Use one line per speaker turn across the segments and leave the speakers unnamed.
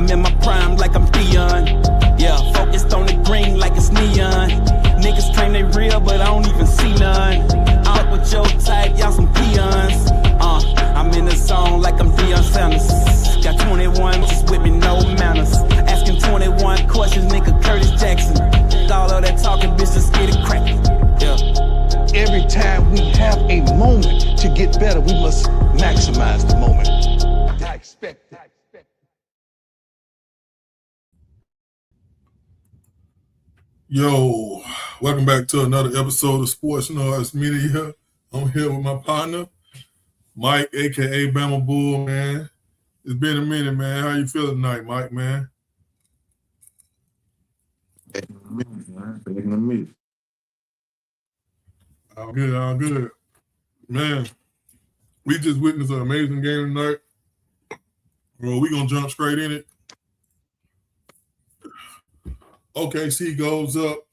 I'm in my prime like I'm Dion. Yeah, focused on the green like it's neon. Niggas claim they real, but I don't even see none. Out with your type, y'all some peons. I'm in the zone like I'm Deion Sanders. Got 21 just with me, no manners. Asking 21 questions, nigga Curtis Jackson. All of that talking, bitch, just get it cracking. Yeah.
Every time we have a moment to get better, we must maximize the moment. I expect it.
Yo, welcome back to another episode of Sports Noise Media. I'm here with my partner, Mike, a.k.a. Bama Bull, man. It's been a minute, man. How you feeling tonight, Mike, man? All good, all good. Man, we just witnessed an amazing game tonight. Well, we're going to jump straight in it. OKC goes up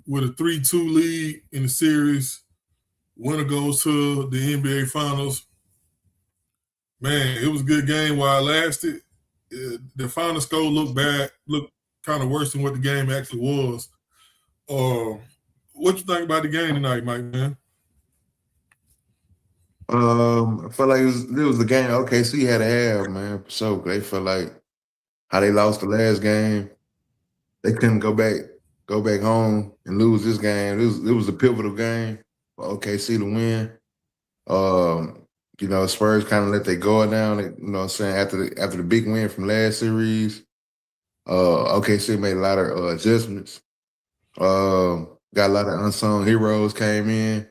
with a 3-2 lead in the series. Winner goes to the NBA Finals. Man, it was a good game while it lasted. The final score looked kind of worse than what the game actually was. What you think about the game tonight, Mike, man?
I felt like it was the game OKC had to have, man, for sure. They felt like how they lost the last game. They couldn't go back home and lose this game. It was a pivotal game for OKC to win. Spurs kind of let their guard down. You know what I'm saying, after the big win from last series, OKC made a lot of adjustments. Got a lot of unsung heroes came in,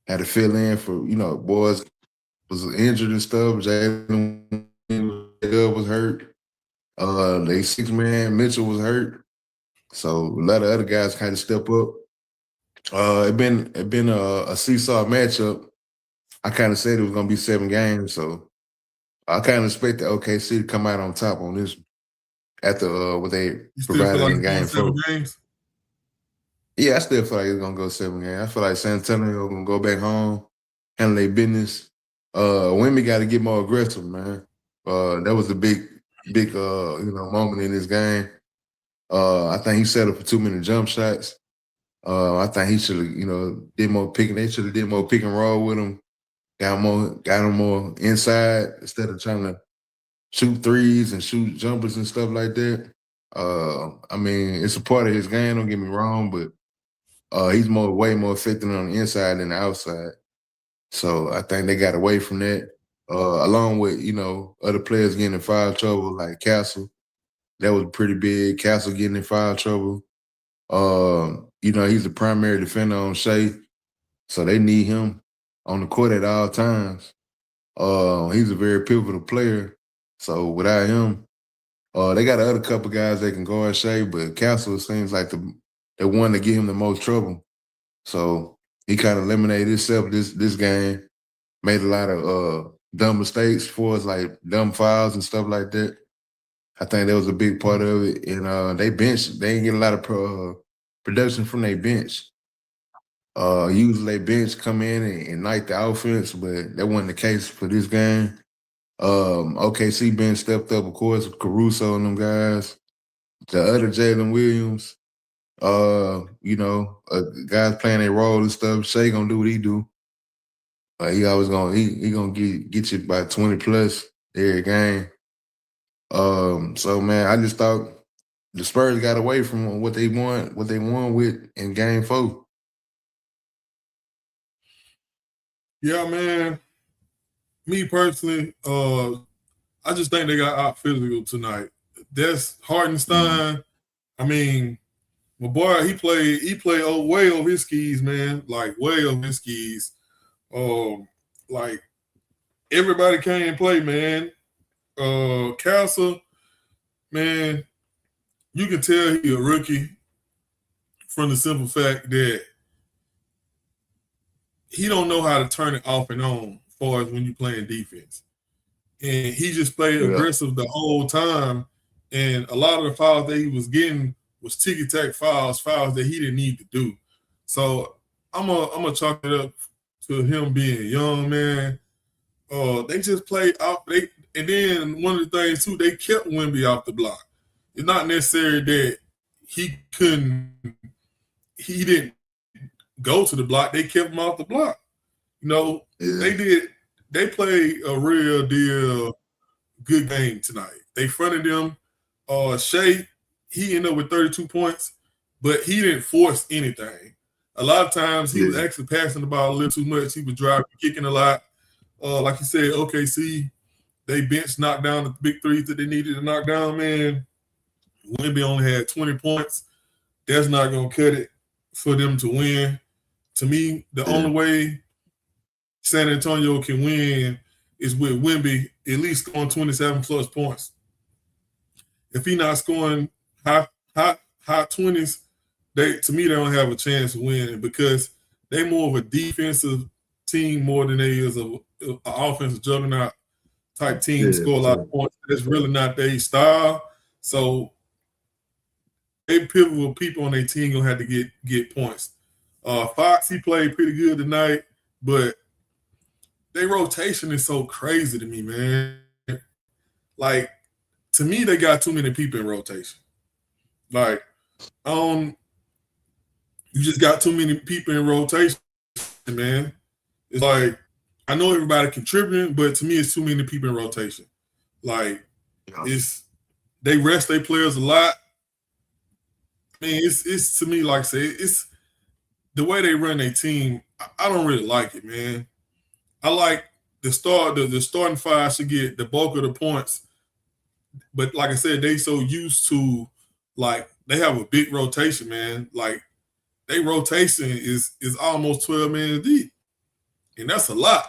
had to fill in for, boys was injured and stuff. Jalen was hurt. They 6-man, Mitchell was hurt. So a lot of other guys kind of step up. It been a seesaw matchup. I kind of said it was going to be 7 games, so I kind of expect the OKC to come out on top on this after what they provided in game 4. Yeah, I still feel like it's going to go 7 games. I feel like San Antonio going to go back home, handle their business. Wemby got to get more aggressive, man. That was a big moment in this game. I think he settled for too many jump shots. I think he should have, did more picking. They should have did more pick and roll with him. Got him more inside instead of trying to shoot threes and shoot jumpers and stuff like that. It's a part of his game, don't get me wrong, but he's way more effective on the inside than the outside. So I think they got away from that. Along with, other players getting in foul trouble like Castle. That was pretty big. Castle getting in foul trouble. He's the primary defender on Shea, so they need him on the court at all times. He's a very pivotal player, so without him, they got other couple guys that can guard Shea, but Castle seems like the one to get him the most trouble. So he kind of eliminated himself this game, made a lot of dumb mistakes for us, like dumb fouls and stuff like that. I think that was a big part of it. And they didn't get a lot of production from their bench. Usually their bench come in and ignite the offense, but that wasn't the case for this game. OKC bench stepped up, of course, Caruso and them guys. The other Jalen Williams, guys playing their role and stuff. Shea gonna do what he do. He always gonna get you by 20 plus every game. So man, I just thought the Spurs got away from what they won with in game 4.
Yeah, man. Me personally, I just think they got out physical tonight. That's Hartenstein. My boy, he played way over his skis, man. Like way over his skis. Like everybody came and play, man. Castle, man, you can tell he a rookie from the simple fact that he don't know how to turn it off and on as far as when you're playing defense. And he just played aggressive the whole time. And a lot of the fouls that he was getting was ticky-tack fouls that he didn't need to do. So I'm gonna chalk it up to him being young, man. They just played out. And then one of the things too, they kept Wemby off the block. It's not necessary that he didn't go to the block. They kept him off the block. You know, they played a real deal good game tonight. They fronted them. Shea, he ended up with 32 points, but he didn't force anything. A lot of times he was actually passing the ball a little too much. He was driving, kicking a lot. Like you said, OKC, they bench knocked down the big threes that they needed to knock down, man. Wemby only had 20 points. That's not going to cut it for them to win. To me, the only way San Antonio can win is with Wemby at least scoring 27-plus points. If he's not scoring high 20s, they don't have a chance of winning because they're more of a defensive team more than they is an offensive juggernaut type team. Score a lot of points. That's really not their style. So they pivotal people on their team gonna have to get points. Fox, he played pretty good tonight, but their rotation is so crazy to me, man. Like, to me, they got too many people in rotation. Like, you just got too many people in rotation, man. It's like, I know everybody contributing, but to me, it's too many people in rotation. Like, they rest their players a lot. I mean, it's to me, like I say, it's the way they run their team. I don't really like it, man. I like the starting five should get the bulk of the points, but like I said, they so used to, like, they have a big rotation, man. Like, their rotation is almost 12 men deep, and that's a lot,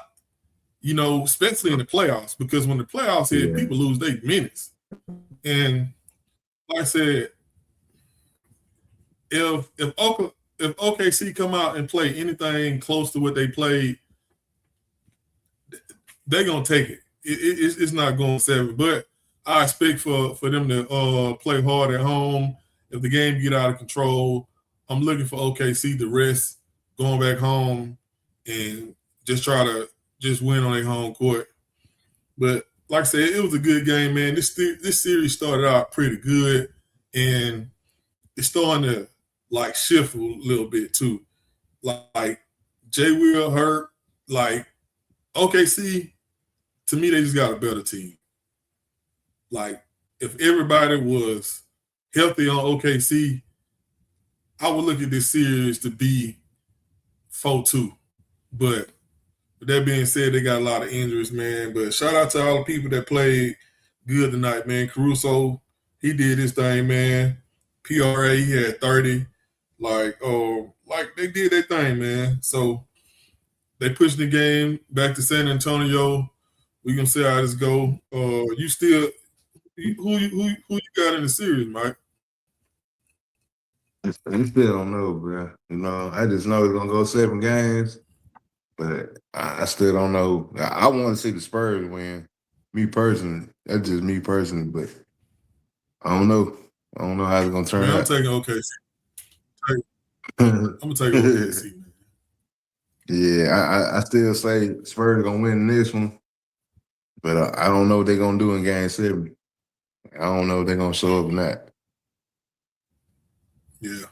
you know, especially in the playoffs, because when the playoffs hit, people lose their minutes. And like I said, if OKC come out and play anything close to what they played, they're gonna take it. It's not going 7, but I expect for them to play hard at home. If the game get out of control, I'm looking for OKC to rest, going back home, and just try to just win on their home court. But like I said, it was a good game, man. This series started out pretty good, and it's starting to like shift a little bit too. Like Jay Will hurt. Like OKC, to me, they just got a better team. Like, if everybody was healthy on OKC, I would look at this series to be 4-2. But with that being said, they got a lot of injuries, man. But shout out to all the people that played good tonight, man. Caruso, he did his thing, man. PRA, he had 30. Like they did their thing, man. So they pushed the game back to San Antonio. We gonna see how this go. Who you got in the series, Mike?
I still don't know, bro. You know, I just know it's gonna go 7 games, but I still don't know. I want to see the Spurs win. Me personally, that's just me personally, but I don't know. I don't know how it's gonna turn out.
I'm taking OKC. I'm gonna take OKC, man.
Yeah, I still say Spurs are gonna win this one, but I don't know what they're gonna do in Game 7. I don't know if they're gonna show up or not.
Yeah.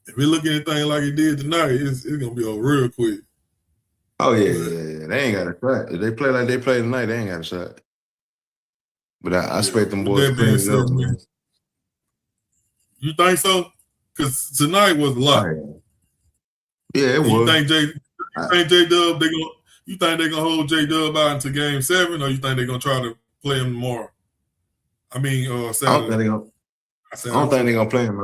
If we look at anything like it did tonight, it's gonna be over real quick.
Oh yeah. They ain't got a shot. If they play like they play tonight, they ain't got a shot. But I expect them boys to clean it up, man.
You think so? Because tonight was a lot.
Yeah, it was.
You think J-Dub, you think they're gonna hold J-Dub out into Game 7, or you think they're gonna try to play him tomorrow? I mean, Saturday.
I don't think they're gonna play him.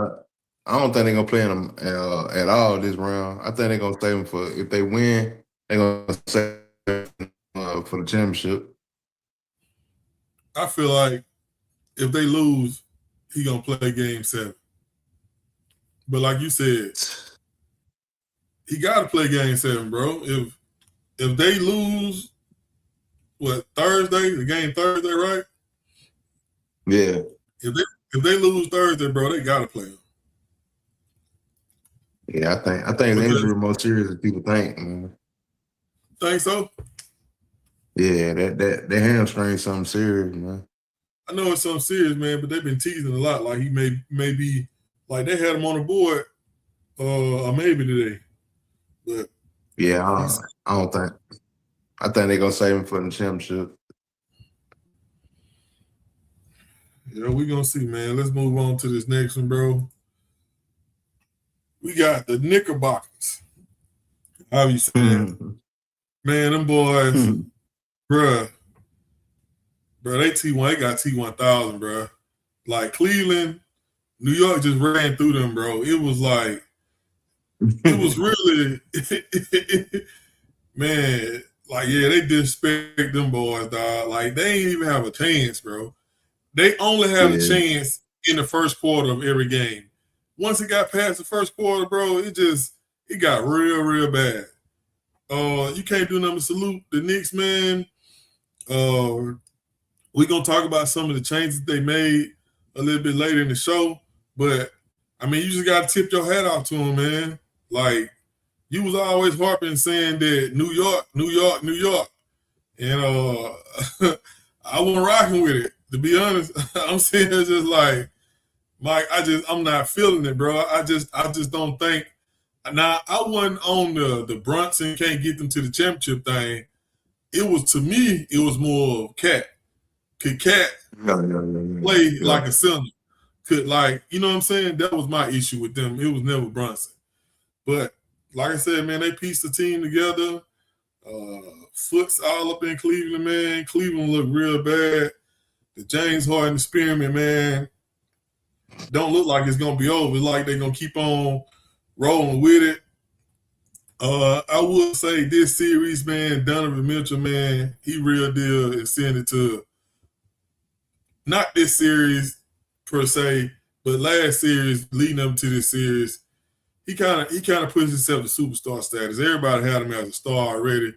I don't think they're gonna play him at all this round. I think they're gonna save him for if they win. They're gonna save him for the championship.
I feel like if they lose, he gonna play Game 7. But like you said, he gotta play Game 7, bro. If they lose, Thursday? The game Thursday, right?
Yeah.
If they lose Thursday, bro, they gotta play him.
Yeah, I think the injury is more serious than people think, man.
Think so?
Yeah, that hamstring something serious, man.
I know it's something serious, man, but they've been teasing a lot. Like he may be like they had him on the board, or maybe today. But
Yeah,
he's
I don't think. I think they're gonna save him for the championship.
yeah, we gonna see, man. Let's move on to this next one, bro. We got the Knickerbockers. How you say that? Man, them boys, bruh, they T1, they got T1000, bruh. Like Cleveland, New York just ran through them, bro. It was like, it was really, man, like, yeah, they disrespect them boys, dog. Like, they ain't even have a chance, bro. They only have a chance in the first quarter of every game. Once it got past the first quarter, bro, it got real, real bad. You can't do nothing but salute the Knicks, man. We're gonna talk about some of the changes they made a little bit later in the show, but I mean, you just gotta tip your hat off to them, man. Like you was always harping saying that New York, New York, New York, and I wasn't rocking with it. To be honest, I'm saying it's just like, Mike, I'm not feeling it, bro. I just don't think. Now I wasn't on the Brunson can't get them to the championship thing. It was, to me, it was more Cat. Could Cat play like a center? Could, like, you know what I'm saying? That was my issue with them. It was never Brunson. But like I said, man, they pieced the team together. Foot's all up in Cleveland, man. Cleveland looked real bad. The James Harden experiment, man, don't look like it's gonna be over. It's like they're gonna keep on rolling with it. I would say this series, man, Donovan Mitchell, man, he real deal is sending it to not this series per se, but last series leading up to this series. He kind of puts himself to superstar status. Everybody had him as a star already.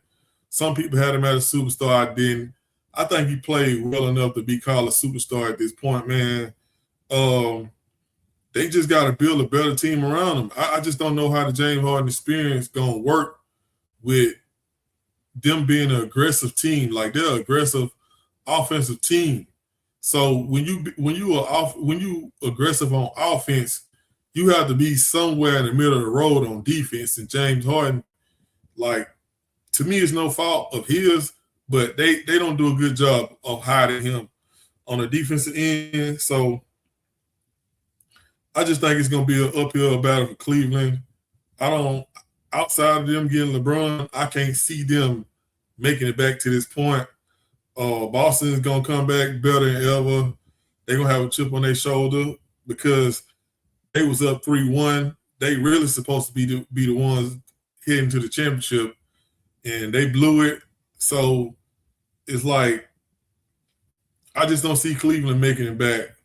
Some people had him as a superstar. I didn't. I think he played well enough to be called a superstar at this point, man. They just got to build a better team around him. I just don't know how the James Harden experience gonna work with them being an aggressive team. Like they're an aggressive offensive team. So when you aggressive on offense, you have to be somewhere in the middle of the road on defense. And James Harden, like, to me, it's no fault of his, but they don't do a good job of hiding him on the defensive end. So I just think it's going to be an uphill battle for Cleveland. Outside of them getting LeBron, I can't see them making it back to this point. Boston is going to come back better than ever. They're going to have a chip on their shoulder because they was up 3-1. They really supposed to be the ones heading to the championship, and they blew it. So it's like I just don't see Cleveland making it back.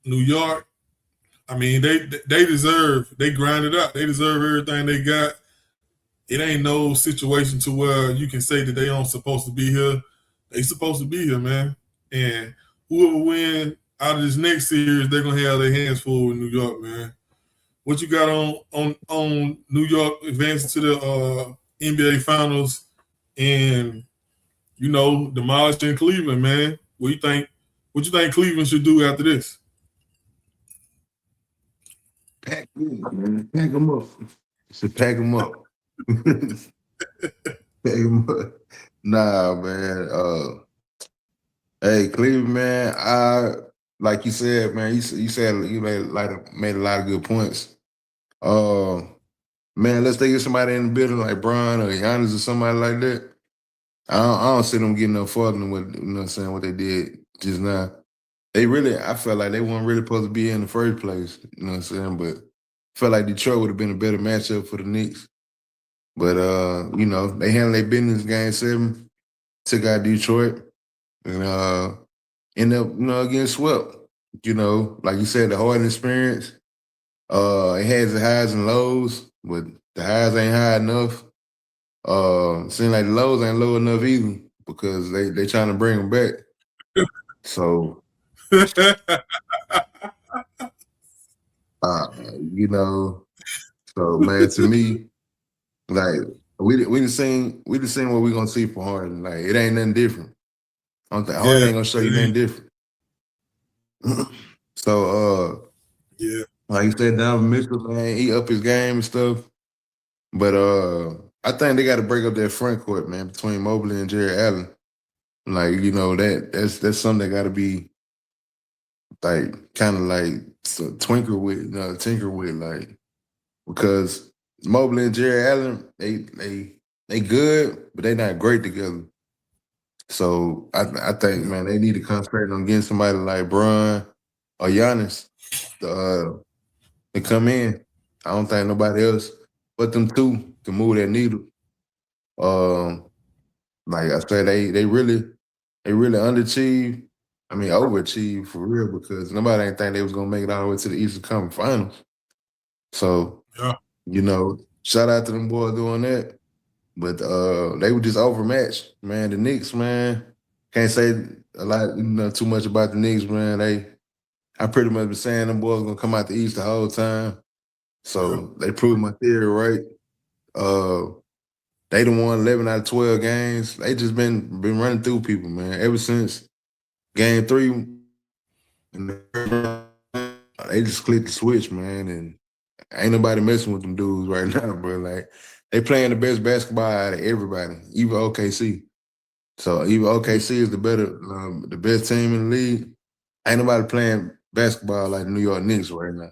New York, I mean, they grind it up. They deserve everything they got. It ain't no situation to where you can say that they aren't supposed to be here. They supposed to be here, man. And whoever win out of this next series, they're gonna have their hands full with New York, man. What you got on New York advancing to the NBA Finals and demolishing Cleveland, man? What you think Cleveland should do after this?
Pack them up. Should pack them up. Pack them up. Nah, man. Hey, Cleveland, man. Like you said, man. You said you made a lot of good points. Man, let's take somebody in the building like Bron or Giannis or somebody like that. I don't see them getting no further than what they did just now. I felt like they weren't really supposed to be in the first place, you know what I'm saying? But I felt like Detroit would have been a better matchup for the Knicks. But, they handled their business Game 7, took out Detroit, and ended up, getting swept. Like you said, the Harden experience, it has the highs and lows, but the highs ain't high enough. Seems like the lows ain't low enough either because they trying to bring them back. So... so man, to me, like We didn't seen what we gonna see for Harden. Like it ain't nothing different. I don't think Harden
Yeah,
ain't gonna show you
it
nothing
ain't.
different. So
Yeah,
like you said, Donovan Mitchell, man, he up his game and stuff. But I think they got to break up that front court, man, between Mobley and Jared Allen. Like that's something that got to be like kind of like tinker with, like because Mobley and Jared Allen, they good, but they not great together. So I think, man, they need to concentrate on getting somebody like Bron or Giannis to come in. I don't think nobody else but them two can move that needle. Um, like I said, they really underachieved. I mean, overachieved for real because nobody ain't think they was gonna make it all the way to the Eastern Conference Finals. So,
yeah,
shout out to them boys doing that. But they were just overmatched, man. The Knicks, man, can't say a lot, too much about the Knicks, man. I pretty much been saying them boys gonna come out the East the whole time.
yeah,
So they proved my theory right. They done won 11 out of 12 games. They just been running through people, man. Ever since game 3, and they just clicked the switch, man. And ain't nobody messing with them dudes right now, bro. Like they playing the best basketball out of everybody, even OKC. So even OKC is the best team in the league. Ain't nobody playing basketball like the New York Knicks right now.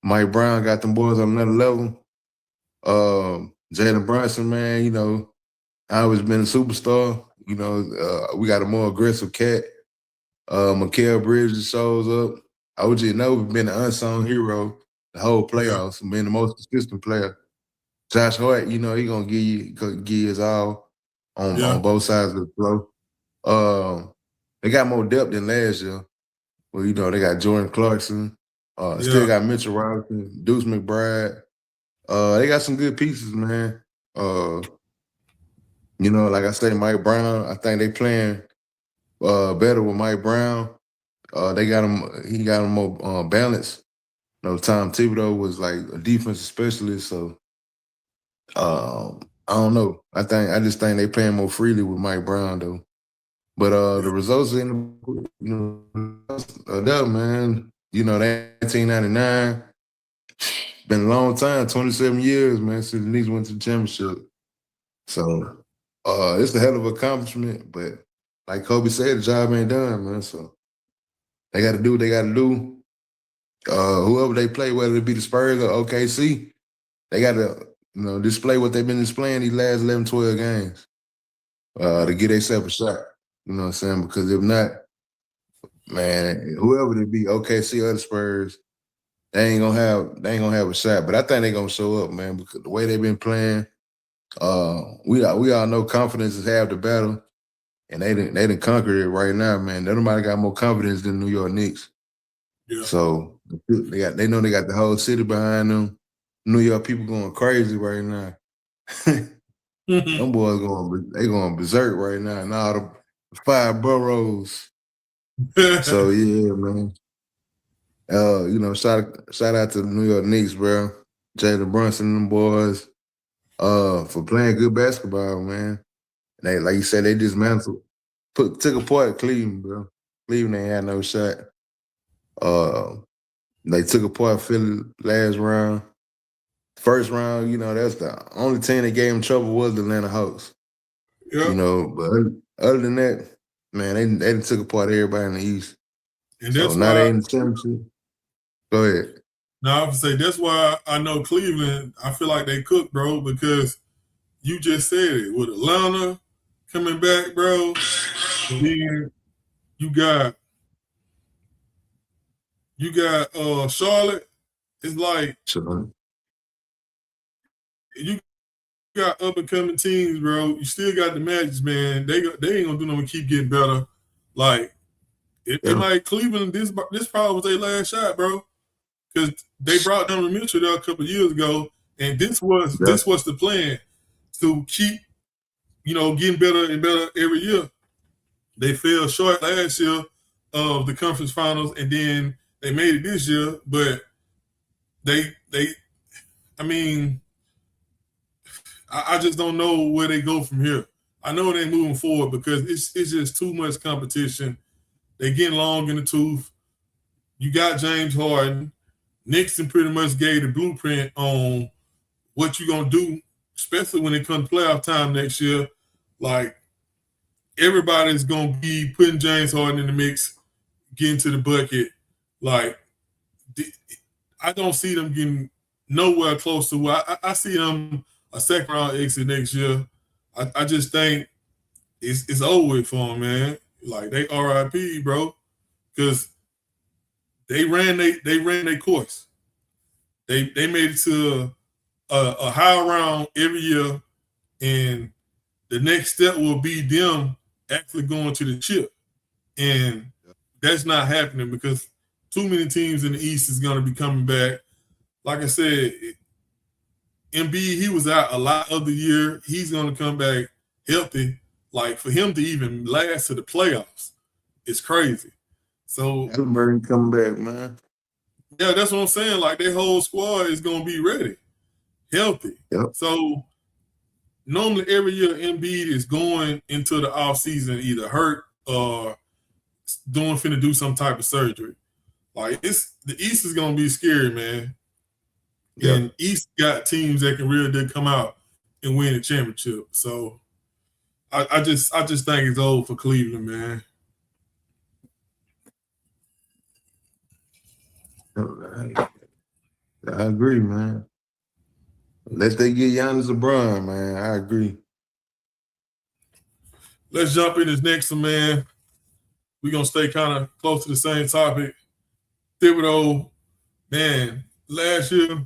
Mike Brown got them boys on another level. Jalen Brunson, man, I always been a superstar. We got a more aggressive cat. Mikal Bridges shows up. OG Nova been an unsung hero the whole
yeah,
playoffs and been the most consistent player. Josh Hart, he gonna give his all
yeah,
on both sides of the floor. They got more depth than last year. Well, they got Jordan Clarkson. Still
yeah,
got Mitchell Robinson, Deuce McBride. They got some good pieces, man. Like I say, Mike Brown, I think they playing better with Mike Brown. They got him. He got him more balanced. Tom Thibodeau was like a defensive specialist, so I don't know. I just think they playing more freely with Mike Brown though. But the results in that, man. 1999 been a long time, 27 years, man, since the Knicks went to the championship. So it's a hell of an accomplishment, but like Kobe said, the job ain't done, man. So they got to do what they got to do. Whoever they play, whether it be the Spurs or OKC, they got to, display what they've been displaying these last 11, 12 games to get themselves a shot. You know what I'm saying? Because if not, man, whoever they be, OKC or the Spurs, they ain't gonna have a shot. But I think they're gonna show up, man, because the way they've been playing, we all know confidence is half the battle. And they didn't conquer it right now, man. Nobody got more confidence than New York Knicks.
yeah.
So they know they got the whole city behind them. New York people going crazy right now. Them boys going berserk right now, and all the 5 boroughs. So yeah, man. Shout out to the New York Knicks, bro. Jalen Brunson and them boys, for playing good basketball, man. And they, like you said, they dismantled, took apart Cleveland, bro. Cleveland ain't had no shot. They took apart Philly last round. First round, that's the only team that gave them trouble was the Atlanta Hawks.
Yeah.
But other than that, man, they took apart everybody in the East.
And
So
that's
now
why
they in the championship. Go ahead.
now I would say that's why I know Cleveland, I feel like they cook, bro, because you just said it. With Atlanta coming back, bro, and then you got Charlotte. It's like
Sure.
you got up and coming teams, bro. You still got the Magic, man. They ain't gonna do nothing but keep getting better. Like it might Cleveland. This probably was their last shot, bro, because they brought Donovan Mitchell there a couple of years ago, and this was the plan to keep getting better and better every year. They fell short last year of the conference finals, and then they made it this year, but I mean, I just don't know where they go from here. I know they moving forward because it's just too much competition. They getting long in the tooth. You got James Harden. Nixon pretty much gave the blueprint on what you're going to do, especially when it comes to playoff time next year. Like, everybody's going to be putting James Harden in the mix, getting to the bucket. Like, I don't see them getting nowhere close to where I see them a second round exit next year. I just think it's over with for them, man. Like, they RIP, bro, because they ran their course. They made it to a high round every year, and the next step will be them actually going to the chip, and that's not happening because too many teams in the East is going to be coming back. Like I said, Embiid, he was out a lot of the year. He's going to come back healthy. Like, for him to even last to the playoffs, it's crazy. So
Halliburton coming back, man.
Yeah, that's what I'm saying. Like, their whole squad is going to be ready, healthy.
Yep.
So normally every year Embiid is going into the offseason either hurt or finna do some type of surgery. Like, the East is going to be scary, man.
Yep.
And East got teams that can really come out and win a championship. So I just think it's over for Cleveland, man.
I agree, man. Unless they get Giannis LeBron, man, I agree.
Let's jump in this next one, man. We're going to stay kind of close to the same topic. Thibodeau, man, last year,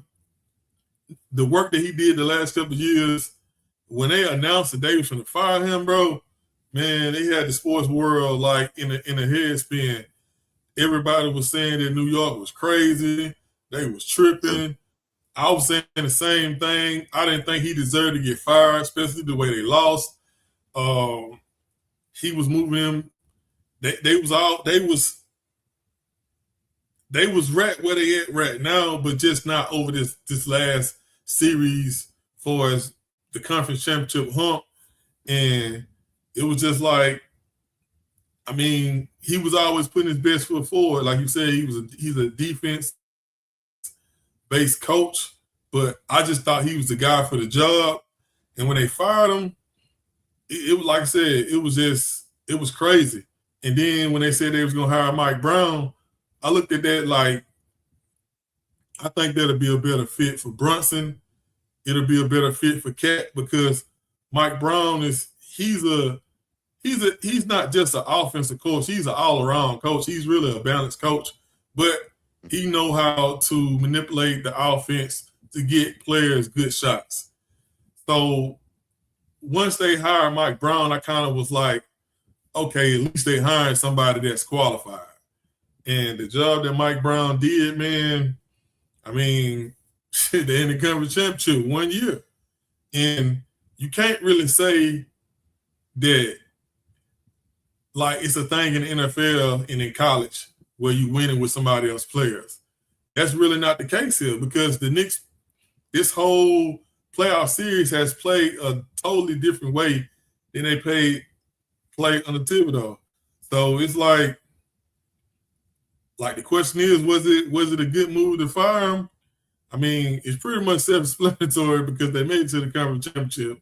the work that he did the last couple of years, when they announced that they was going to fire him, bro, man, they had the sports world like in a head spin. Everybody was saying that New York was crazy. They was tripping. I was saying the same thing. I didn't think he deserved to get fired, especially the way they lost. He was moving him. They was right where they at right now, but just not over this last series for as the conference championship hump. And it was just like, I mean, he was always putting his best foot forward. Like you said, he's a defense-based coach, but I just thought he was the guy for the job. And when they fired him, it was like I said, it was crazy. And then when they said they was going to hire Mike Brown, I looked at that like, I think that'll be a better fit for Brunson. It'll be a better fit for Cat because Mike Brown he's not just an offensive coach. He's an all-around coach. He's really a balanced coach, but he know how to manipulate the offense to get players good shots. So once they hired Mike Brown, I kind of was like, okay, at least they hired somebody that's qualified. And the job that Mike Brown did, man, I mean, they in the conference championship 1 year. And you can't really say that, like, it's a thing in the NFL and in college where you winning with somebody else's players. That's really not the case here because the Knicks, this whole playoff series has played a totally different way than they play under Thibodeau. So it's like the question is, was it a good move to fire him? I mean, it's pretty much self-explanatory because they made it to the conference championship,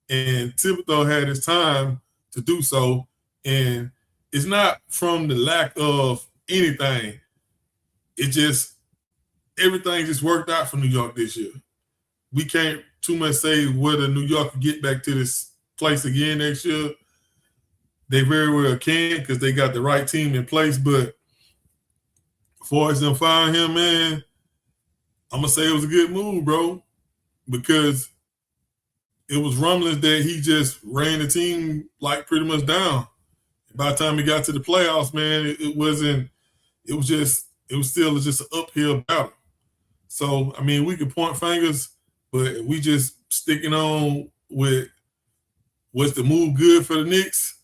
and Thibodeau had his time to do so. And it's not from the lack of anything. It just everything just worked out for New York this year. We can't too much say whether New York can get back to this place again next year. They very well can because they got the right team in place. But as far as them firing him, man, I'm going to say it was a good move, bro, because it was rumblings that he just ran the team like pretty much down. By the time he got to the playoffs, man, it was still just an uphill battle. So, I mean, we could point fingers, but we just sticking on with what's the move good for the Knicks.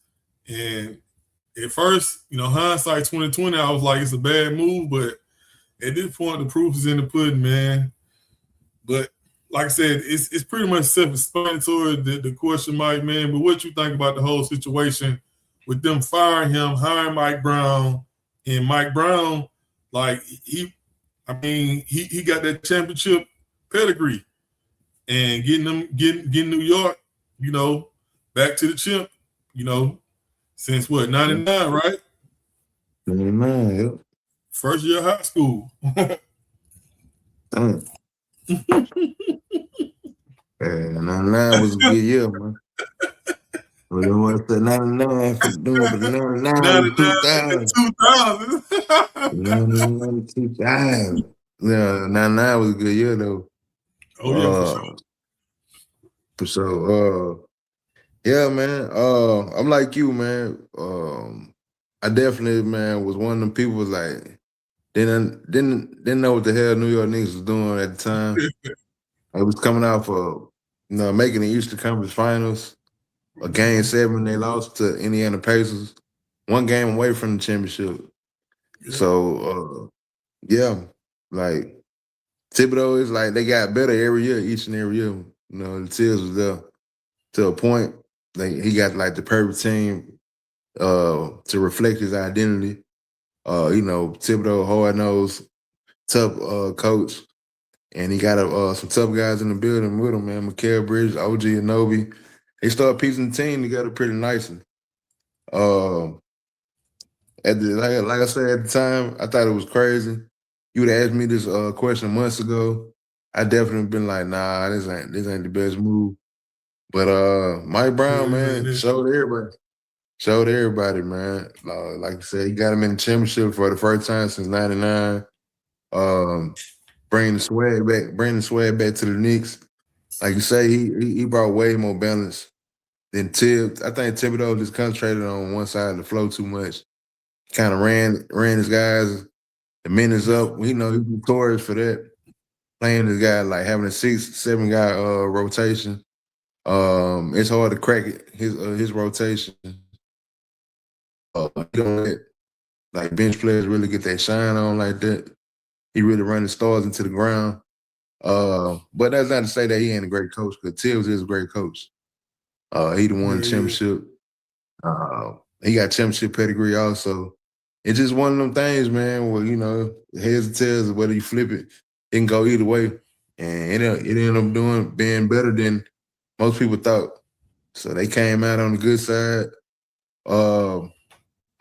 And at first, hindsight 2020, I was like, it's a bad move, but at this point, the proof is in the pudding, man. But like I said, it's pretty much self-explanatory, the question, Mike, man. But what you think about the whole situation with them firing him, hiring Mike Brown, and Mike Brown, like he got that championship pedigree, and getting New York, back to the chip, since what, 99, right?
99, yep.
First year of high school.
Damn. Yeah, 99 was a good year, man. But then what's the 99 for doing, but 99 2000. 2000. Yeah, 99 was a good year though.
Oh yeah,
for sure. Yeah, man. I'm like you, man. I definitely, man, was one of them people was like didn't know what the hell New York Knicks was doing at the time. I was coming out for making the Eastern Conference Finals. A game 7, they lost to Indiana Pacers. 1 game away from the championship. Yeah. So yeah, like Thibodeau is like they got better every year, each and every year. The Tibbs was there to a point. Like he got like the perfect team to reflect his identity. Thibodeau, hard-nosed, tough coach. And he got some tough guys in the building with him, man. Mikal Bridges, OG Anunoby. They started piecing the team together pretty nicely. Like I said at the time, I thought it was crazy. You would have asked me this question months ago. I definitely been like, nah, this ain't the best move. But Mike Brown, man, showed everybody, man. Like I said, he got him in the championship for the first time since '99. Bring the swag back to the Knicks. Like you say, he brought way more balance than Tibbs. I think Thibodeau just concentrated on one side of the flow too much. Kind of ran his guys the minutes up. He's notorious for that. Playing his guy, like having a 6-7 guy rotation. It's hard to crack his rotation. You don't let like bench players really get that shine on like that. He really run the stars into the ground. But that's not to say that he ain't a great coach, because Tibbs is a great coach. He won the championship. He got championship pedigree also. It's just one of them things, man, where, heads or tails, whether you flip it, it can go either way. And it ended up being better than most people thought. So they came out on the good side.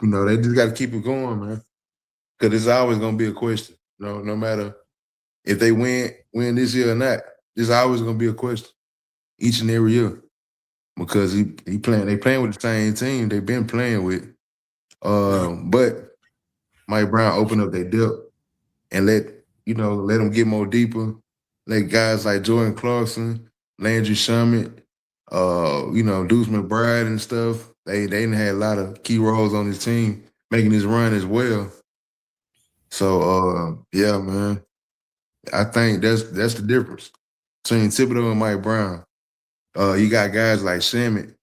They just got to keep it going, man. Because it's always going to be a question. No matter if they win this year or not, there's always going to be a question each and every year. Because they playing with the same team they've been playing with. But Mike Brown opened up their depth and let them get more deeper. Let guys like Jordan Clarkson, Landry Shamet, Deuce McBride and stuff. They didn't have a lot of key roles on his team making this run as well. So yeah, man. I think that's the difference between Thibodeau and Mike Brown. You got guys like Shamet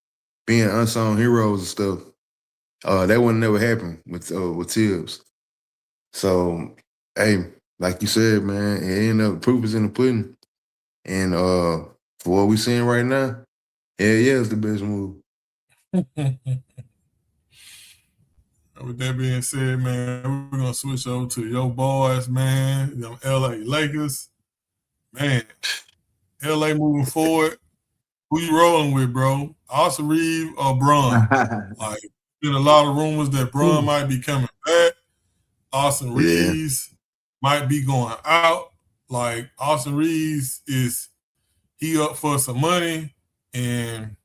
being unsung heroes and stuff. That would never happen with Tibbs. So, hey, like you said, man, it ended up proof is in the pudding. And for what we're seeing right now, yeah, it's the best move.
With that being said, man, we're gonna switch over to your boys, man, them LA Lakers. Man, LA moving forward. Who you rolling with, bro? Austin Reeves or Bron? Like, been a lot of rumors that Bron might be coming back. Austin Reeves might be going out. Like, Austin Reeves he up for some money, and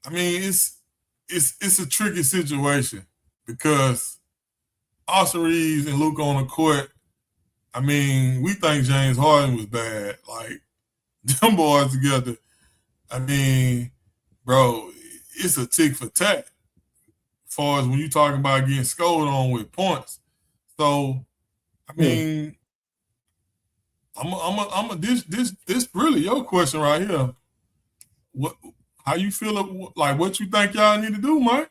I mean it's a tricky situation because Austin Reeves and Luke on the court. I mean, we think James Harden was bad. Like, them boys together. I mean, bro, it's a tick for tack as far as when you're talking about getting scored on with points. So, I mean, this really your question right here. How you feel? Like, what you think y'all need to do, Mike?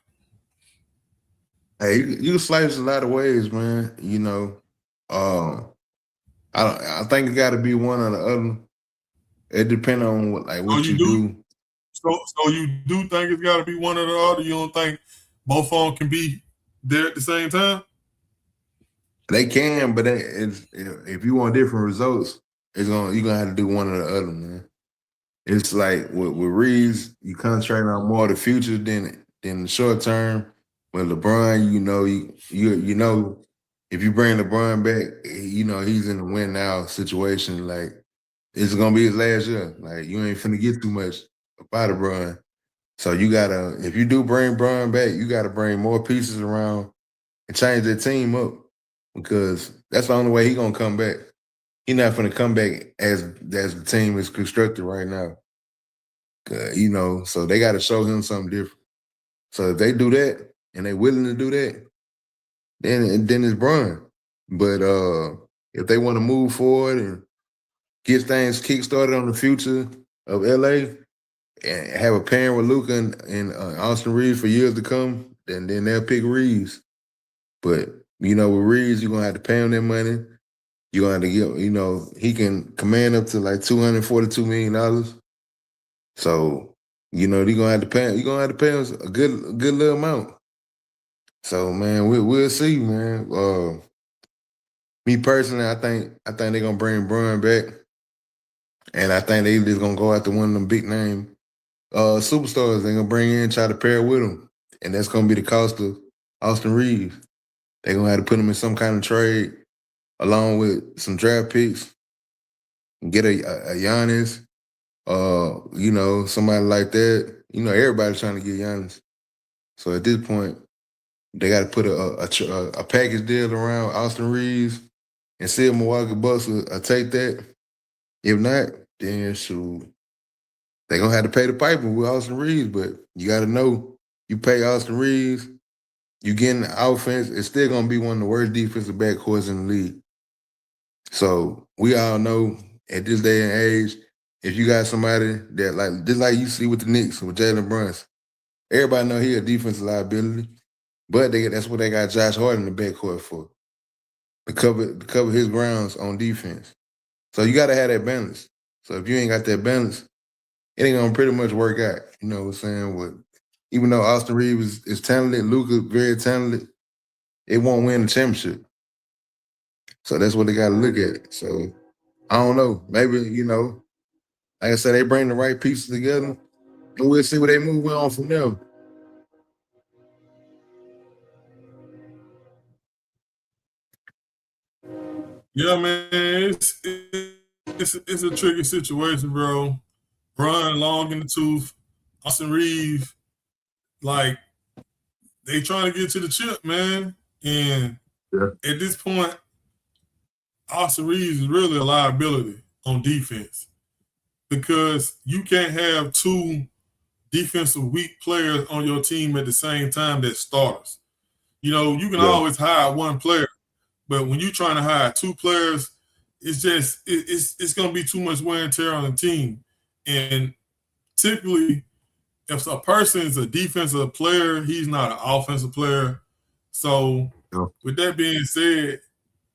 Hey, you can slice a lot of ways, man. I think it got to be one or the other. It depends on what you do.
So you do think it's got to be one or the other? You don't think both of them can be there at the same time?
They can, but if you want different results, you're gonna have to do one or the other, man. It's like with Reeves, you concentrate on more of the future than the short term. With LeBron, you know, if you bring LeBron back, you know he's in the win now situation. Like it's gonna be his last year. Like you ain't finna get too much about LeBron. So you gotta, if you do bring Bron back, you gotta bring more pieces around and change that team up because that's the only way he gonna come back. He not gonna come back as the team is constructed right now. You know, so they got to show him something different. So if they do that and they willing to do that, then it's Bron. But if they want to move forward and get things kickstarted on the future of LA and have a pairing with Luka and Austin Reeves for years to come, then they'll pick Reeves. But you know, with Reeves, you're gonna have to pay him that money. You're gonna have to get, you know, he can command up to like $242 million. So, you know, you're gonna have to pay him a good little amount. So, man, we'll see, man. Me personally, I think they're gonna bring Bron back, and I think they just gonna go after one of them big name superstars. They're gonna bring in, try to pair with them, and that's gonna be the cost of Austin Reeves. They're gonna have to put him in some kind of trade along with some draft picks, and get a Giannis. You know, somebody like that. You know, everybody's trying to get Giannis. So at this point, they got to put a package deal around Austin Reeves and see if Milwaukee Bucks will take that. If not, then shoot, they're going to have to pay the piper with Austin Reeves. But you got to know, you pay Austin Reeves, you getting the offense, it's still going to be one of the worst defensive backcourts in the league. So we all know at this day and age, if you got somebody that just like you see with the Knicks with Jalen Brunson, everybody know he a defensive liability, but that's what they got Josh Hart in the backcourt for, to cover his grounds on defense. So you got to have that balance. So if you ain't got that balance, it ain't gonna pretty much work out. You know what I'm saying? Even though Austin Reeves is talented, Luka very talented, it won't win the championship. So that's what they got to look at. So I don't know. Maybe, you know, like I said, they bring the right pieces together, and we'll see where they move on from there.
Yeah, man, it's a tricky situation, bro. Bron long in the tooth, Austin Reeves, like they trying to get to the chip, man. And at this point, Austin Reeves is really a liability on defense because you can't have two defensive weak players on your team at the same time that starters. You know, you can always hire one player, but when you're trying to hire two players, it's just it's going to be too much wear and tear on the team. And typically, if a person is a defensive player, he's not an offensive player. So with that being said,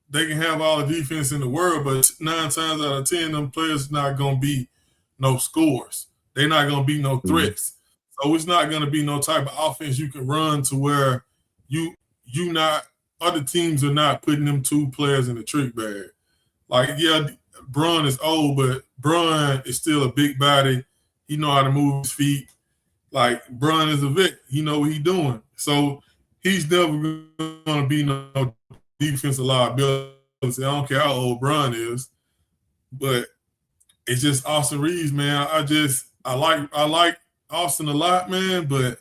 they can have all the defense in the world, but 9 times out of 10, them players not going to be no scores. They're not going to be no threats. So it's not going to be no type of offense you can run to where other teams are not putting them two players in the trick bag. Like, yeah, Bron is old, but Bron is still a big body. He know how to move his feet. Like, Bron is a vet. He know what he's doing. So he's never going to be no defensive liability. I don't care how old Bron is. But it's just Austin Reeves, man. I like Austin a lot, man, but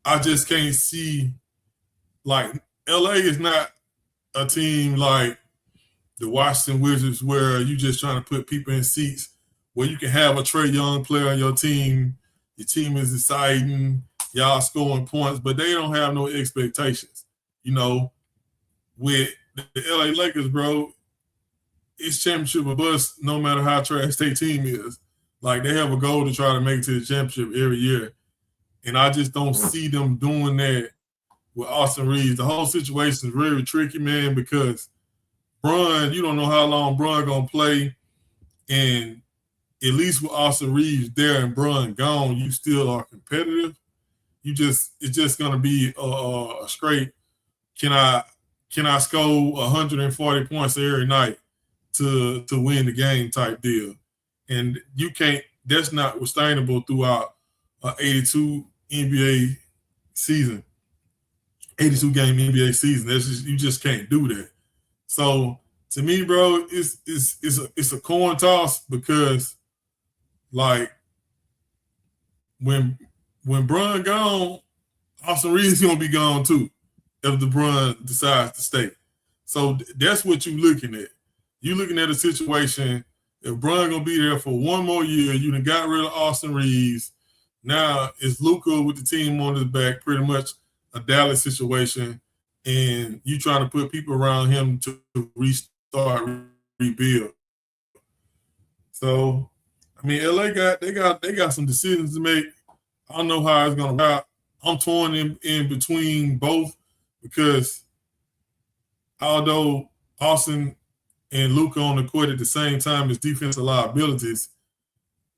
I just can't see, like, LA is not a team like the Washington Wizards where you just trying to put people in seats where you can have a Trae Young player on your team is exciting, y'all scoring points, but they don't have no expectations. You know, with the LA Lakers, bro, it's championship or bust no matter how trash their team is. Like, they have a goal to try to make it to the championship every year. And I just don't see them doing that with Austin Reeves. The whole situation is very tricky, man, because Bron, you don't know how long Bron going to play. And at least with Austin Reeves there and Bron gone, you still are competitive. It's just gonna be a straight. Can I score 140 points every night to win the game type deal? And you can't. That's not sustainable throughout an 82 NBA season, 82 game NBA season. You just can't do that. So to me, bro, it's a coin toss because like when Bron gone, Austin Reeves gonna be gone too if LeBron decides to stay. So that's what you're looking at. You're looking at a situation. If Bron gonna be there for one more year, you done got rid of Austin Reeves. Now it's Luka with the team on his back, pretty much a Dallas situation, and you trying to put people around him to restart, rebuild. So, I mean, LA they got some decisions to make. I don't know how it's gonna work out. I'm torn in between both because although Austin and Luka on the court at the same time as defensive liabilities,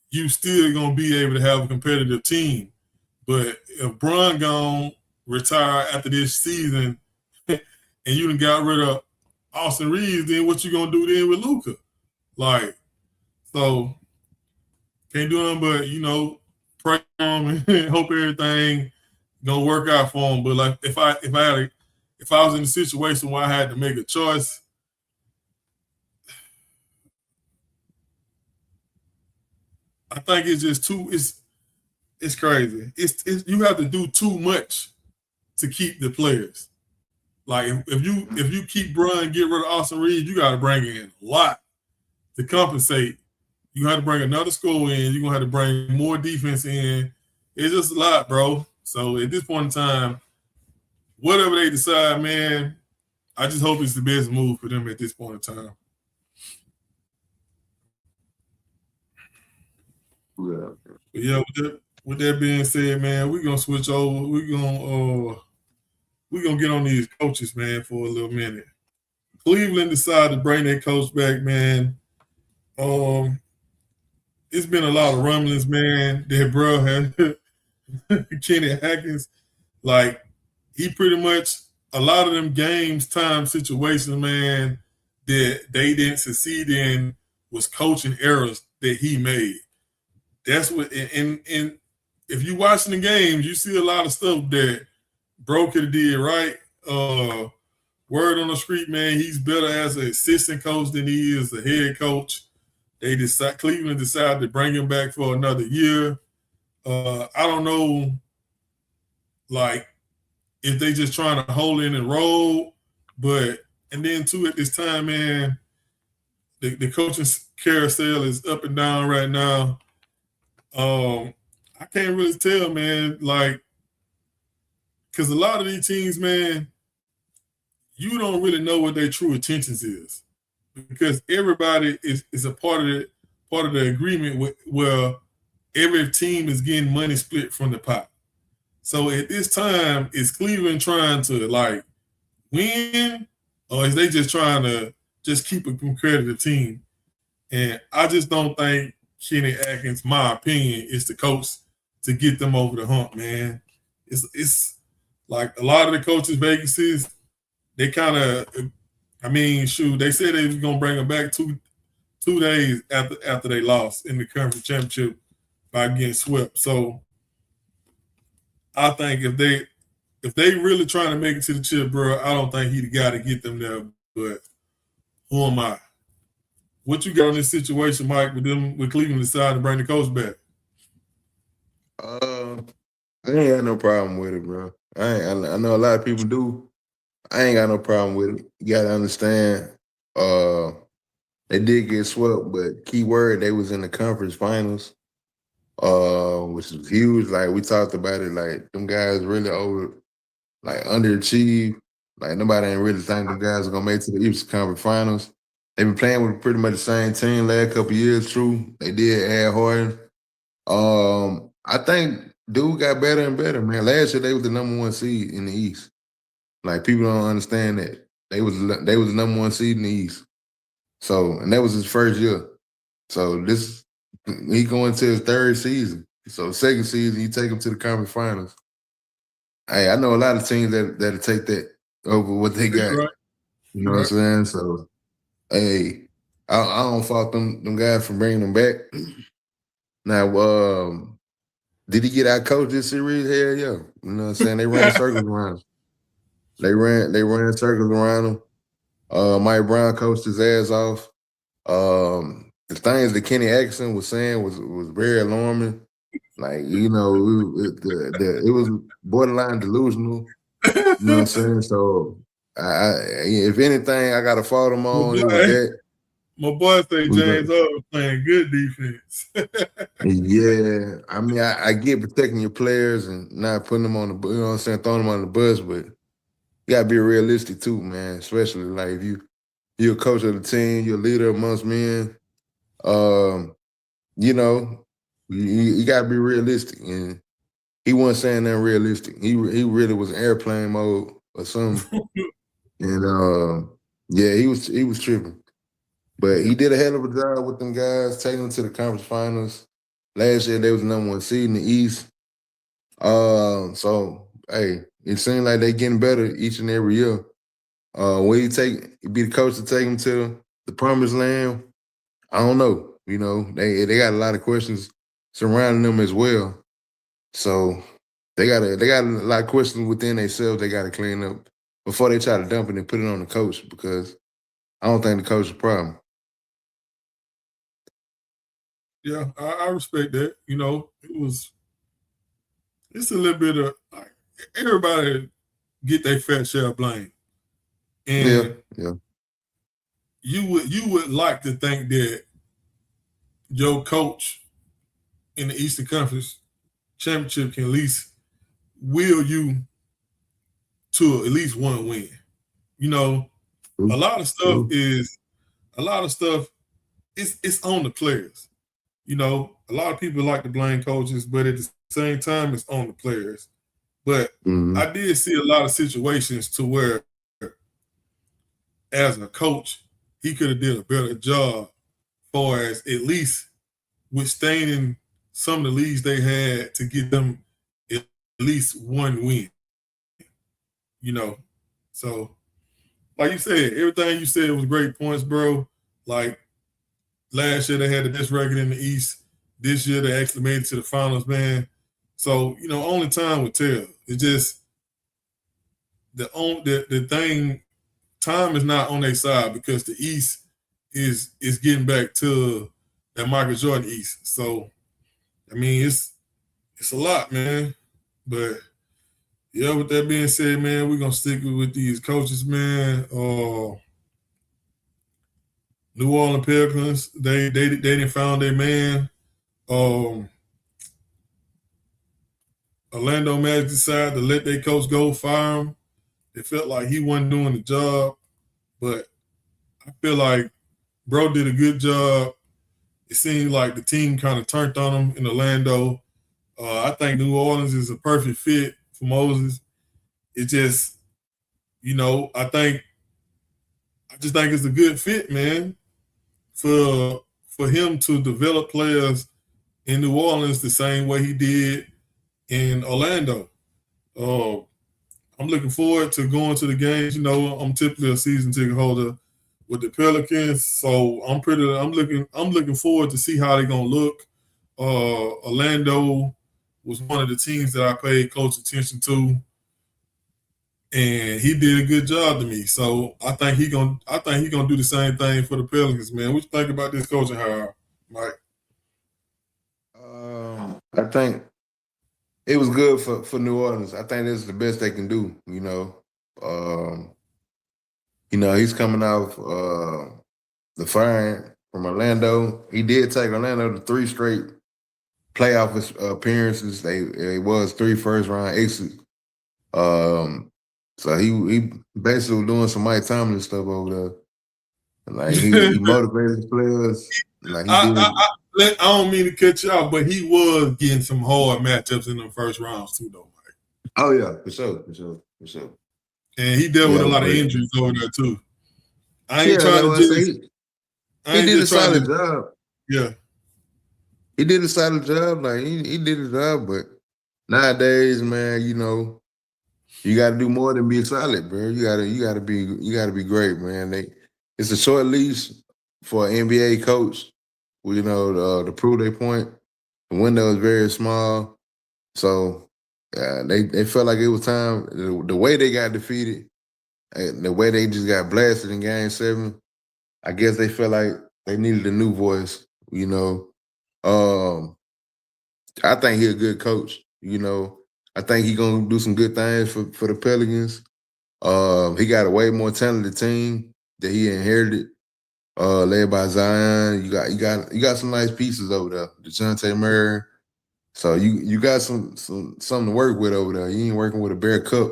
you still gonna be able to have a competitive team. But if Bron gone, retire after this season, and you done got rid of Austin Reeves, then what you gonna do then with Luka? Like, so can't do nothing but pray on him and hope everything gonna work out for him. But like if I was in a situation where I had to make a choice, I think it's just it's crazy. It's you have to do too much to keep the players. Like if you keep Bron, get rid of Austin Reeves, you got to bring in a lot to compensate. You have to bring another score in. You're gonna have to bring more defense in. It's just a lot, bro. So at this point in time, whatever they decide, man, I just hope it's the best move for them at this point in time. Yeah, with that being said, man, we're gonna switch over. We're gonna get on these coaches, man, for a little minute. Cleveland decided to bring their coach back, man. It's been a lot of rumblings, man. That bro had Kenny Atkins, like he pretty much a lot of them games time situations, man, that they didn't succeed in was coaching errors that he made. That's what, and if you watching the games, you see a lot of stuff that bro could have did right. Word on the street, man, he's better as an assistant coach than he is a head coach. Cleveland decided to bring him back for another year. I don't know, like, if they just trying to hold in and roll, and then too at this time, man, the coaching carousel is up and down right now. I can't really tell, man, like, because a lot of these teams, man, you don't really know what their true intentions is, because everybody is a part of the agreement where every team is getting money split from the pot. So at this time, is Cleveland trying to like win, or is they just trying to just keep a competitive team? And I just don't think Kenny Atkins, my opinion, is the coach to get them over the hump, man. It's like a lot of the coaches' vacancies, they kind of, I mean, shoot, they said they was gonna bring them back two days after they lost in the conference championship by getting swept. So I think if they really trying to make it to the chip, bro, I don't think he the guy to get them there. But who am I? What you got on this situation, Mike, with Cleveland deciding to bring the coach back?
I ain't got no problem with it, bro. I know a lot of people do. I ain't got no problem with it. You gotta understand, they did get swept, but key word, they was in the conference finals, which was huge. Like we talked about it, like them guys really underachieved. Like nobody ain't really think them guys are gonna make it to the Eastern Conference Finals. They've been playing with pretty much the same team last couple of years. True, they did add Harden. I think dude got better and better, man. Last year they was the #1 seed in the East. Like people don't understand that they was the #1 seed in the East. So, and that was his first year. So this he going to his third season. So second season, you take him to the conference finals. Hey, I know a lot of teams that'll take that over what they got.
Right.
You know what I'm saying? So, hey, I don't fault them guys for bringing them back. Now, did he get out coached this series? Hell yeah. You know what I'm saying? They ran circles around him. They ran circles around him. Mike Brown coached his ass off. The things that Kenny Atkinson was saying was very alarming. Like, you know, it was borderline delusional. You know what I'm saying? So, if anything, I got to fault him on it with that.
My boy say James was playing good defense.
Yeah, I mean, I get protecting your players and not putting them on the, you know what I'm saying, throwing them on the bus, but you gotta be realistic too, man. Especially like if you're a coach of the team, you're a leader amongst men. You know, you gotta be realistic, and he wasn't saying that realistic. He really was in airplane mode or something, and yeah, he was tripping. But he did a hell of a job with them guys, taking them to the conference finals. Last year, they was the #1 seed in the East. So, hey, it seems like they're getting better each and every year. Will he be the coach to take them to the promised land? I don't know. You know, they got a lot of questions surrounding them as well. So they got a lot of questions within themselves they got to clean up before they try to dump it and put it on the coach, because I don't think the coach is a problem.
Yeah, I respect that. You know, it's a little bit of like everybody get their fair share of blame. And
yeah.
You would like to think that your coach in the Eastern Conference Championship can at least will you to at least one win. You know, a lot of stuff it's on the players. You know, a lot of people like to blame coaches, but at the same time, it's on the players. But I did see a lot of situations to where, as a coach, he could have did a better job far as at least withstanding some of the leads they had to get them at least one win. You know, so like you said, everything you said was great points, bro. Like last year they had the best record in the East. This year they actually made it to the finals, man. So, you know, only time will tell. It's just the thing, time is not on their side because the East is getting back to that Michael Jordan East. So, I mean, it's a lot, man. But yeah, with that being said, man, we're gonna stick with these coaches, man. New Orleans Pelicans, they didn't found their man. Orlando Magic decided to let their coach go, fire him. It felt like he wasn't doing the job, but I feel like bro did a good job. It seemed like the team kind of turned on him in Orlando. I think New Orleans is a perfect fit for Moses. It just, you know, I just think it's a good fit, man, for him to develop players in New Orleans the same way he did in Orlando. I'm looking forward to going to the games. You know, I'm typically a season ticket holder with the Pelicans, so I'm looking forward to see how they're gonna look. Orlando was one of the teams that I paid close attention to, and he did a good job to me. So I think he gonna do the same thing for the Pelicans, man. What you think about this coaching hire, Mike?
I think it was good for New Orleans. I think this is the best they can do. You know, he's coming off the firing from Orlando. He did take Orlando to 3 straight playoff appearances. They was 3 first-round exits. So he basically was doing some Mike Tomlin stuff over there. Like he motivated his players. Like
I don't mean to cut you off, but he was getting some hard matchups in the first rounds too, though, Mike.
Oh yeah, for sure.
And he dealt with a lot of injuries over there too. I ain't trying to
he did a solid job.
Yeah.
he did a solid job. Like he did his job, but nowadays, man, you know, you got to do more than be solid, bro. You gotta be great, man. It's a short leash for an NBA coach. You know, to prove their point. The window is very small, so they felt like it was time. The way they got defeated, and the way they just got blasted in Game 7, I guess they felt like they needed a new voice. You know, um, I think he's a good coach. You know, I think he's gonna do some good things for the Pelicans. He got a way more talented team that he inherited, led by Zion. You got some nice pieces over there. DeJounte Murray. So you got something to work with over there. You ain't working with a bare cup.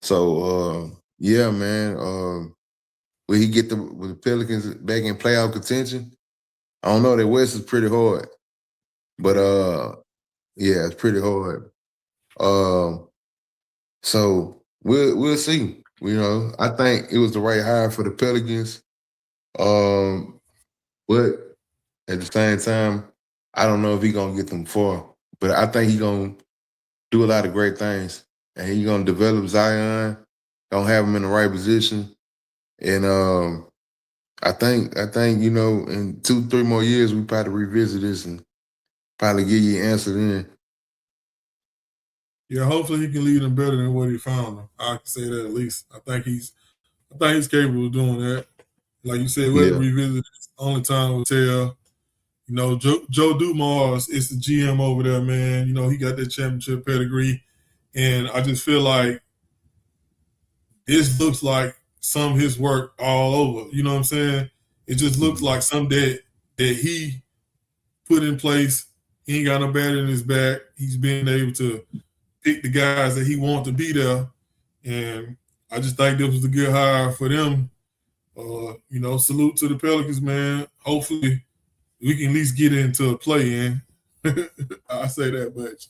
So yeah, man. Will he get with the Pelicans back in playoff contention? I don't know. The West is pretty hard. But yeah, it's pretty hard. So we'll see. You know, I think it was the right hire for the Pelicans. But at the same time, I don't know if he's gonna get them far. But I think he's gonna do a lot of great things. And he's gonna develop Zion, gonna have him in the right position. And I think, you know, in 2-3 more years, we probably revisit this and probably give you an answer then.
Yeah, hopefully he can lead them better than what he found them. I can say that at least. I think he's capable of doing that. Like you said, we'll revisit this. Only time will tell. You know, Joe Dumars is the GM over there, man. You know, he got that championship pedigree. And I just feel like this looks like some of his work all over. You know what I'm saying? It just looks like something that he put in place. He ain't got no bat in his back. He's been able to pick the guys that he wants to be there. And I just think this was a good hire for them. You know, salute to the Pelicans, man. Hopefully we can at least get into a play-in. I say that much.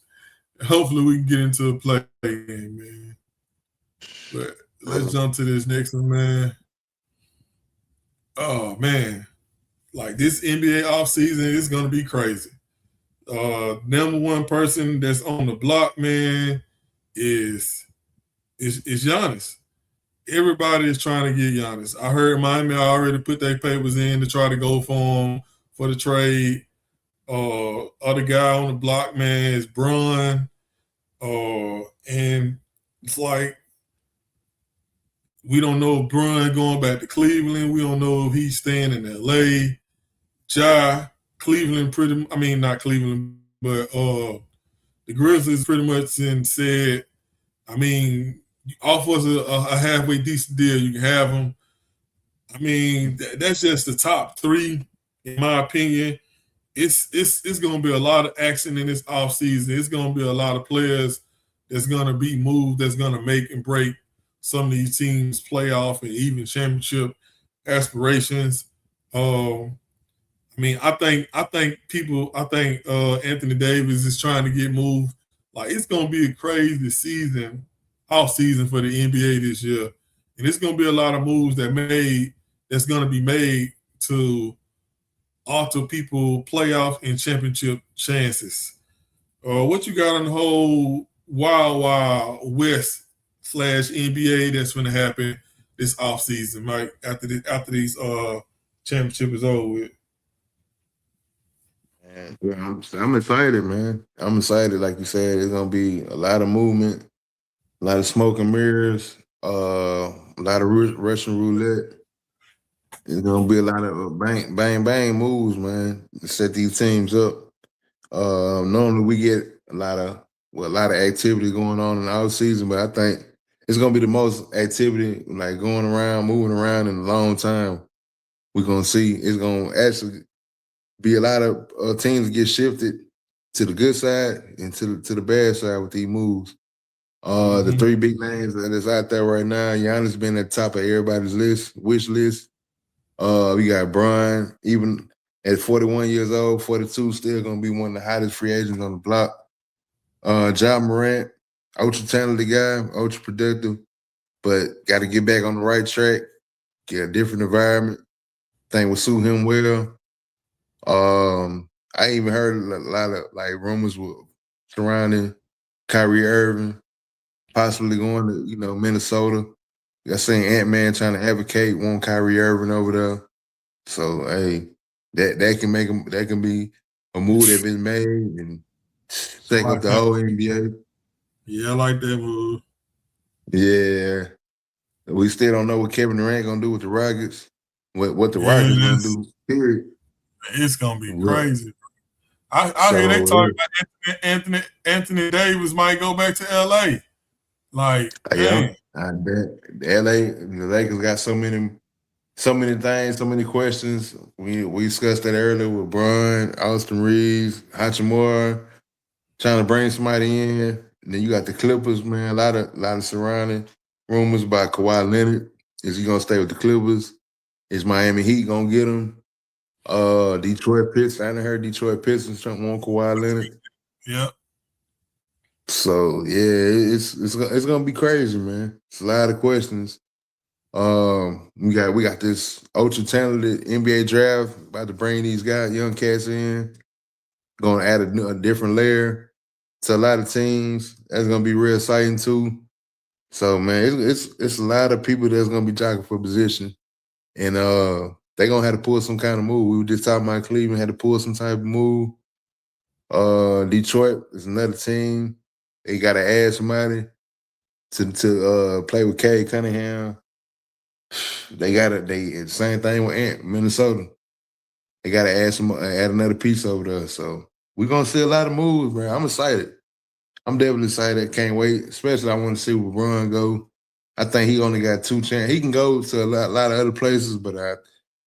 Hopefully we can get into a play-in, man. But let's jump to this next one, man. Oh, man. Like, this NBA offseason is going to be crazy. Number one person that's on the block, man, is Giannis. Everybody is trying to get Giannis. I heard Miami already put their papers in to try to go for him for the trade. Other guy on the block, man, is Bron. And it's like, we don't know if Bron going back to Cleveland. We don't know if he's staying in LA. Cleveland not Cleveland, but the Grizzlies pretty much said, I mean, offer us a halfway decent deal, you can have them. I mean, that's just the top three, in my opinion. It's going to be a lot of action in this offseason. It's going to be a lot of players that's going to be moved, that's going to make and break some of these teams' playoff and even championship aspirations. I think Anthony Davis is trying to get moved. Like, it's going to be a crazy off season for the NBA this year. And it's going to be a lot of moves that's going to be made to alter people playoff and championship chances. What you got on the whole Wild West / NBA that's going to happen this offseason, Mike, after these championship is over with?
Man, I'm excited, man. I'm excited. Like you said, it's going to be a lot of movement, a lot of smoke and mirrors, a lot of Russian roulette. It's gonna be a lot of bang, bang, bang moves, man, to set these teams up. Normally we get a lot of activity going on in the off season, but I think it's gonna be the most activity, like going around, moving around in a long time. We're gonna see it's gonna actually be a lot of teams get shifted to the good side and to the bad side with these moves. The three big names that is out there right now, Giannis been at the top of everybody's wish list. We got Bron, even at 41 years old, 42, still gonna be one of the hottest free agents on the block. Ja Morant, ultra talented guy, ultra productive, but got to get back on the right track, get a different environment. Think will suit him well. I even heard a lot of like rumors surrounding Kyrie Irving possibly going to Minnesota. I seen Ant-Man trying to advocate want Kyrie Irving over there. So hey, that can be a move that been made and take up the whole NBA.
Yeah, I like that move.
Yeah. We still don't know what Kevin Durant gonna do with the Rockets. What the Rockets gonna do, period.
It's gonna be crazy. I hear they talking about Anthony Davis might go back to LA. Like,
yeah, I bet the Lakers got so many things, so many questions. We discussed that earlier with Bron, Austin Reeves, Hachimura, trying to bring somebody in. And then you got the Clippers, man. A lot of surrounding rumors about Kawhi Leonard. Is he gonna stay with the Clippers? Is Miami Heat gonna get him? Detroit Pistons. I heard Detroit Pistons want Kawhi Leonard.
Yep.
So yeah, it's gonna be crazy, man. It's a lot of questions. We got this ultra talented NBA draft about to bring these young cats in. Gonna add a different layer to a lot of teams. That's gonna be real exciting too. So man, it's a lot of people that's gonna be jockeying for position, and they're gonna have to pull some kind of move. We were just talking about Cleveland had to pull some type of move. Detroit is another team. They got to add somebody to play with Cade Cunningham. They same thing with Minnesota. They got to add another piece over there. So we're gonna see a lot of moves, man. I'm excited. I'm definitely excited. Can't wait. Especially I want to see where Bron go. I think he only got 2 chances. He can go to a lot of other places, but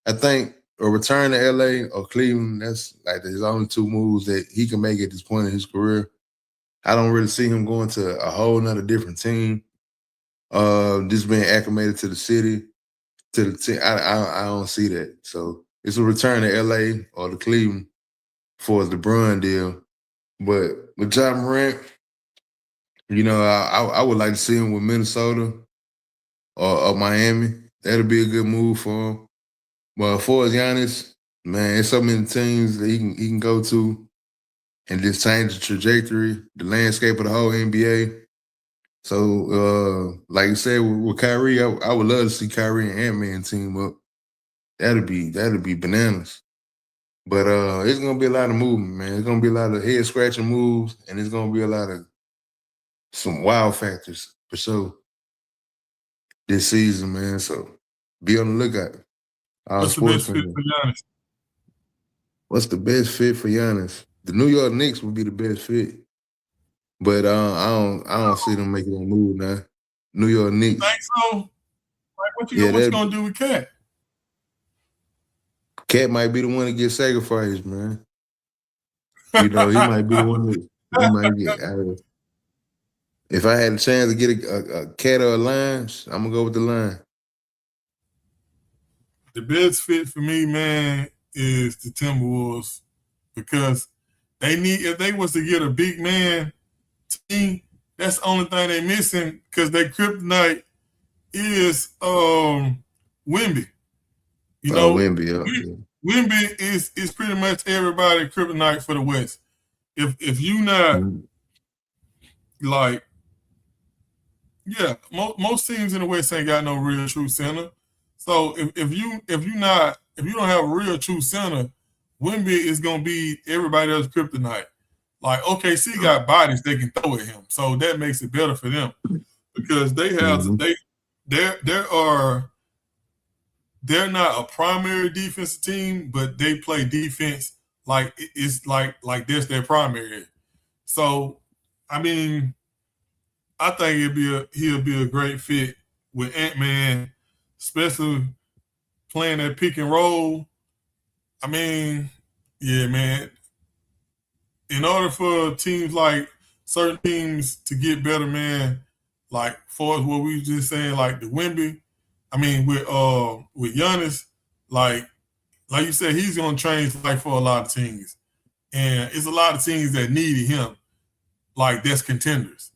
I think a return to LA or Cleveland, that's like there's only 2 moves that he can make at this point in his career. I don't really see him going to a whole nother different team. Just being acclimated to the city, to the team. I don't see that. So it's a return to LA or to Cleveland for the Bron deal. But with Ja Morant, I would like to see him with Minnesota or Miami. That'll be a good move for him. But for Giannis, man, there's so many teams that he can go to and just change the trajectory, the landscape of the whole NBA. So, like you said, with Kyrie, I would love to see Kyrie and Ant-Man team up. That'd be bananas. But it's gonna be a lot of movement, man. It's gonna be a lot of head scratching moves, and it's gonna be a lot of some wow factors for sure this season, man. So be on the lookout.
What's the best fit for Giannis?
What's the best fit for Giannis? The New York Knicks would be the best fit, but I don't see them making a move now. New York Knicks.
You think so? Like, what you gonna do with Cat?
Cat might be the one to get sacrificed, man. He might be the one that he might get. If I had a chance to get a Cat or a Lion, I'm gonna go with the Lion.
The best fit for me, man, is the Timberwolves because if they was to get a big man team, that's the only thing they're missing because their kryptonite is Wemby.
Wemby.
Wemby is pretty much everybody kryptonite for the West. If you not most teams in the West ain't got no real true center. So if you don't have a real true center, Wemby is gonna be everybody else's kryptonite. Like OKC got bodies they can throw at him, so that makes it better for them because they have they're not a primary defensive team, but they play defense like it's like that's their primary. So I mean, I think he'll be a great fit with Ant-Man, especially playing that pick and roll. I mean, yeah, man. In order for teams like certain teams to get better, man, like for what we just saying, like the Wemby, I mean with Giannis, like you said, he's gonna change life for a lot of teams. And it's a lot of teams that needed him, like that's contenders.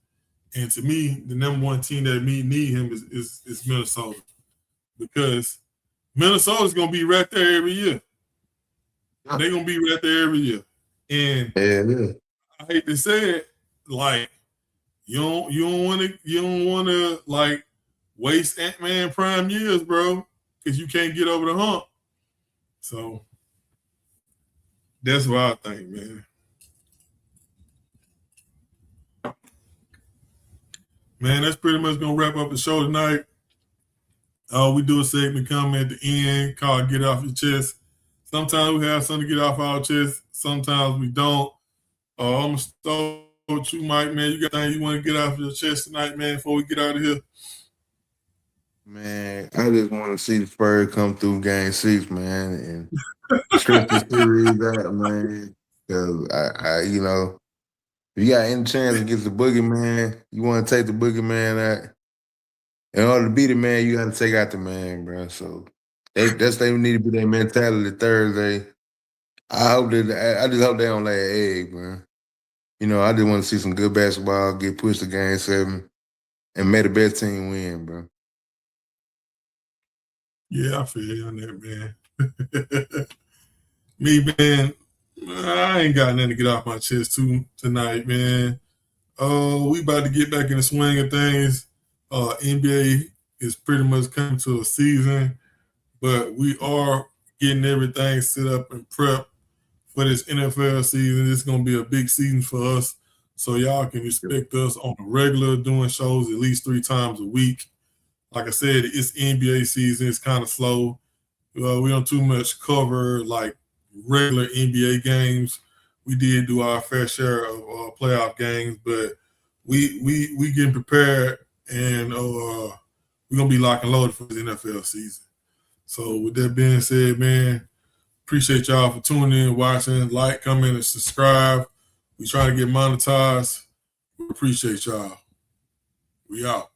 And to me, the number one team that need him is Minnesota. Because Minnesota's gonna be right there every year. They're gonna be right there every year. And
Yeah.
I hate to say it, like you don't want to like waste Ant-Man prime years, bro, because you can't get over the hump. So that's what I think, man. Man, that's pretty much gonna wrap up the show tonight. We do a segment coming at the end called "Get Off Your Chest." Sometimes we have something to get off our chest. Sometimes we don't. I'm gonna start with you, Mike. Man, you got anything you want to get off your chest tonight, man? Before we get out of here.
Man, I just want to see the Spurs come through Game 6, man, and stretch the series out, man. Because I, you know, if you got any chance against the boogeyman, you want to take the boogeyman out. In order to beat the man, you got to take out the man, bro. So that's they need to be their mentality Thursday. I just hope they don't lay an egg, man. You know, I just want to see some good basketball, get pushed to Game 7, and may the best team win, bro.
Yeah, I feel you on that, man. Me, man, I ain't got nothing to get off my chest tonight, man. We about to get back in the swing of things. NBA is pretty much coming to a season, but we are getting everything set up and prep for this NFL season. It's going to be a big season for us, so y'all can expect us on the regular doing shows at least 3 times a week. Like I said, it's NBA season. It's kind of slow. We don't too much cover like regular NBA games. We did do our fair share of playoff games, but we getting prepared, and we're gonna be locked and loaded for the NFL season. So with that being said, man, appreciate y'all for tuning in, watching, like, comment, and subscribe. We trying to get monetized. We appreciate y'all. We out.